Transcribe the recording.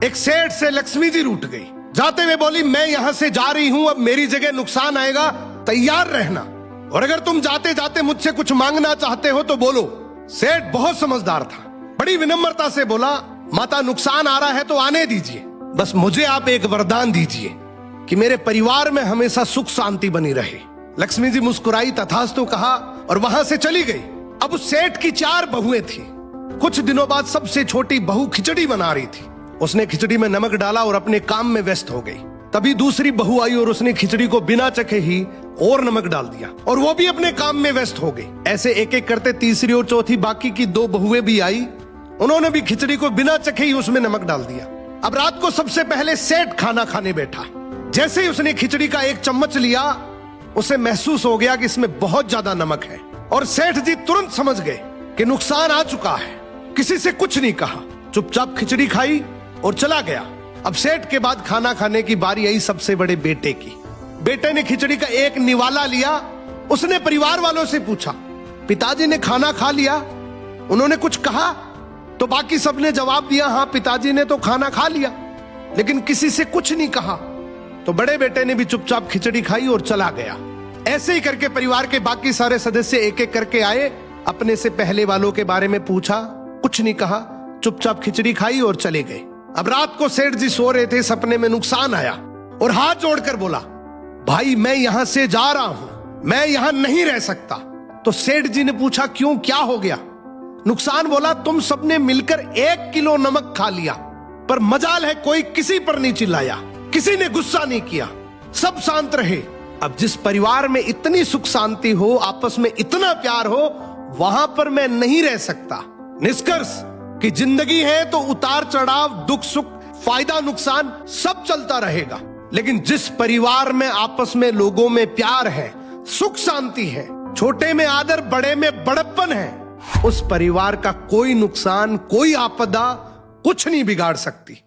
एक सेठ से लक्ष्मी जी रूठ गई। जाते हुए बोली, मैं यहां से जा रही हूं, अब मेरी जगह नुकसान आएगा, तैयार रहना, और अगर तुम जाते जाते मुझसे कुछ मांगना चाहते हो तो बोलो। सेठ बहुत समझदार था, बड़ी विनम्रता से बोला, माता नुकसान आ रहा है तो आने दीजिए, बस मुझे आप एक वरदान दीजिए कि मेरे परिवार में हमेशा सुख शांति बनी रहे। लक्ष्मी जी मुस्कुराई, तथास्तु कहा और वहां से चली गई। अब उस सेठ की 4 बहुएं थी। कुछ दिनों बाद सबसे छोटी बहू खिचड़ी बना रही थी। उसने खिचड़ी में नमक डाला और अपने काम में व्यस्त हो गई। तभी दूसरी बहू आई और उसने खिचड़ी को बिना चखे ही और नमक डाल दिया और वो भी अपने काम में व्यस्त हो गई। ऐसे एक एक करते तीसरी और चौथी बाकी की 2 बहुएं भी आई, उन्होंने भी खिचड़ी को बिना चखे ही उसमें नमक डाल दिया। अब रात को सबसे पहले सेठ खाना खाने बैठा। जैसे ही उसने खिचड़ी का 1 चम्मच लिया, उसे महसूस हो गया कि इसमें बहुत ज्यादा नमक है और सेठ जी तुरंत समझ गए कि नुकसान आ चुका है। किसी से कुछ नहीं कहा, चुपचाप खिचड़ी खाई और चला गया। अब सेठ के बाद खाना खाने की बारी आई सबसे बड़े बेटे की। बेटे ने खिचड़ी का 1 निवाला लिया। उसने परिवार वालों से पूछा, पिताजी ने खाना खा लिया? उन्होंने कुछ कहा? तो बाकी सबने जवाब दिया, हाँ पिताजी ने तो खाना खा लिया, लेकिन किसी से कुछ नहीं कहा। तो बड़े बेटे ने भी चुपचाप खिचड़ी खाई और चला गया। ऐसे ही करके परिवार के बाकी सारे सदस्य एक एक करके आए, अपने से पहले वालों के बारे में पूछा, कुछ नहीं कहा, चुपचाप खिचड़ी खाई और चले गए। अब रात को सेठ जी सो रहे थे, सपने में नुकसान आया और हाथ जोड़कर बोला, भाई मैं यहां से जा रहा हूं, मैं यहां नहीं रह सकता। तो सेठ जी ने पूछा, क्यों, क्या हो गया? नुकसान बोला, तुम सबने मिलकर 1 किलो नमक खा लिया, पर मजाल है कोई किसी पर नहीं चिल्लाया, किसी ने गुस्सा नहीं किया, सब शांत रहे। अब जिस परिवार में इतनी सुख शांति हो, आपस में इतना प्यार हो, वहां पर मैं नहीं रह सकता। निष्कर्ष कि जिंदगी है तो उतार चढ़ाव, दुख सुख, फायदा नुकसान सब चलता रहेगा, लेकिन जिस परिवार में आपस में लोगों में प्यार है, सुख शांति है, छोटे में आदर, बड़े में बड़प्पन है, उस परिवार का कोई नुकसान, कोई आपदा कुछ नहीं बिगाड़ सकती।